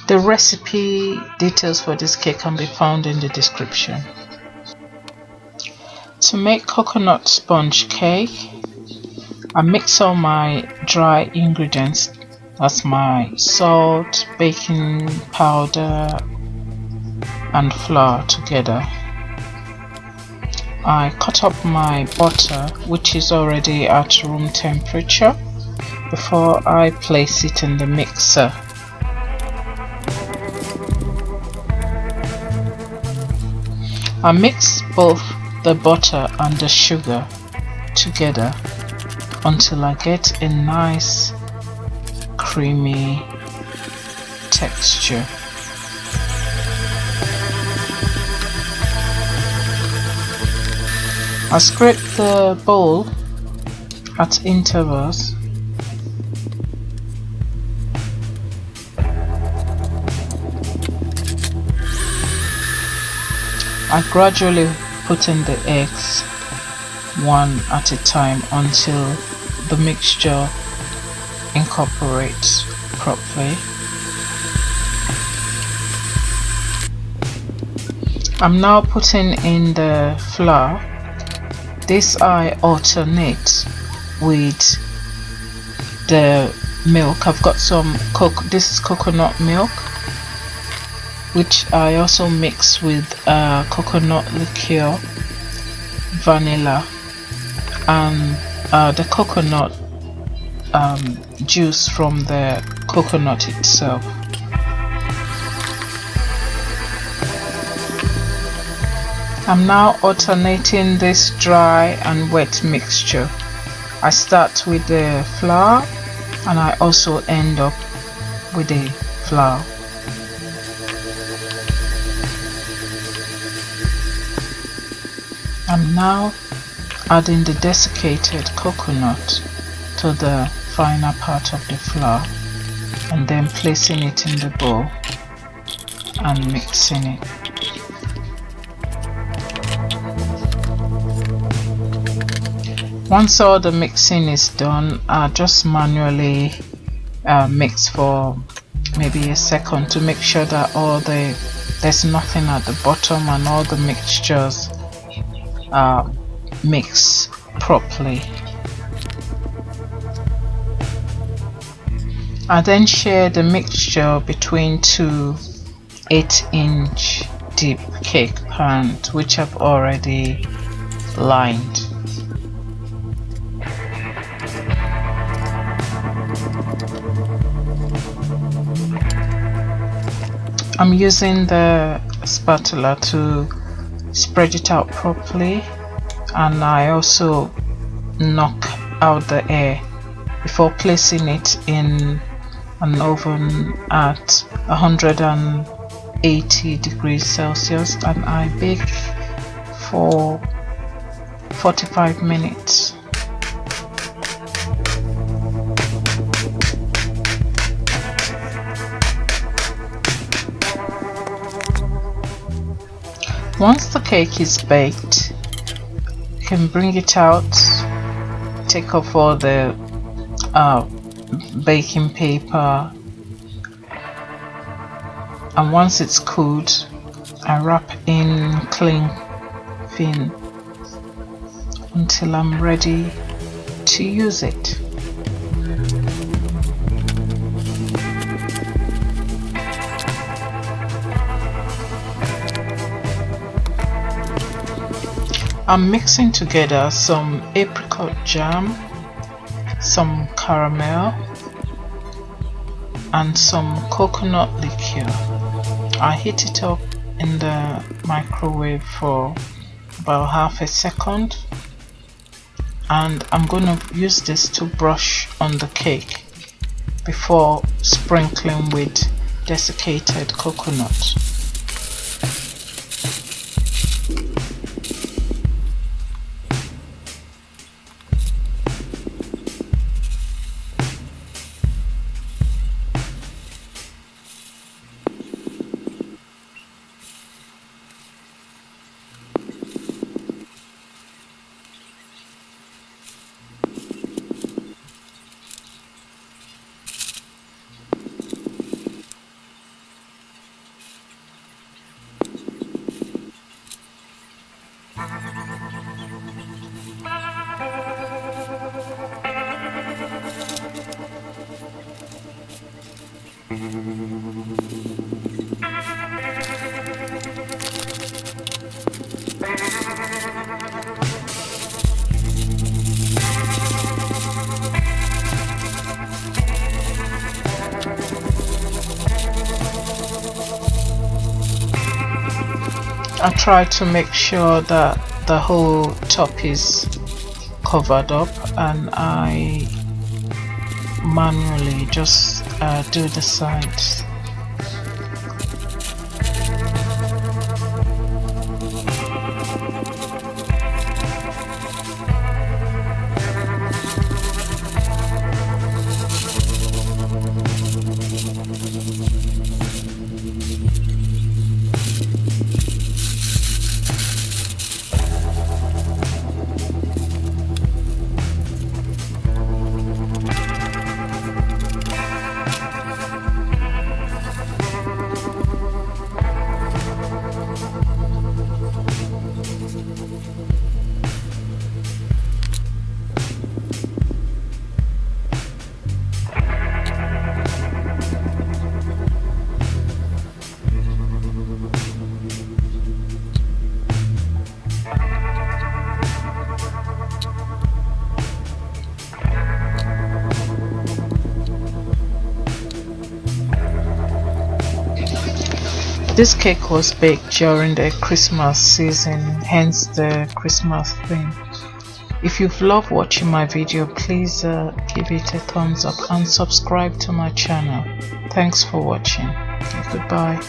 The recipe details for this cake can be found in the description. To make coconut sponge cake, I mix all my dry ingredients. That's my salt, baking powder, and flour together. I cut up my butter, which is already at room temperature, before I place it in the mixer. I mix both the butter and the sugar together until I get a nice creamy texture. I scrape the bowl at intervals. I gradually put in the eggs one at a time until the mixture incorporates properly. I'm now putting in the flour. This I alternate with the milk. I've got some this is coconut milk, which I also mix with coconut liqueur, vanilla, and the coconut juice from the coconut itself. I'm now alternating this dry and wet mixture. I start with the flour and I also end up with the flour. I'm now adding the desiccated coconut to the finer part of the flour and then placing it in the bowl and mixing it. Once all the mixing is done, I just manually mix for maybe a second to make sure that there's nothing at the bottom and all the mixtures mix properly. I then share the mixture between two 8-inch deep cake pans which I've already lined. I'm using the spatula to spread it out properly, and I also knock out the air before placing it in an oven at 180 degrees Celsius, and I bake for 45 minutes. Once the cake is baked, you can bring it out, take off all the baking paper, and once it's cooled, I wrap in cling film until I'm ready to use it. I'm mixing together some apricot jam, some caramel, and some coconut liqueur. I heat it up in the microwave for about half a second, and I'm going to use this to brush on the cake before sprinkling with desiccated coconut. I try to make sure that the whole top is covered up, and I manually just do the sides. This cake was baked during the Christmas season, hence the Christmas theme. If you've loved watching my video, please give it a thumbs up and subscribe to my channel. Thanks for watching. Goodbye.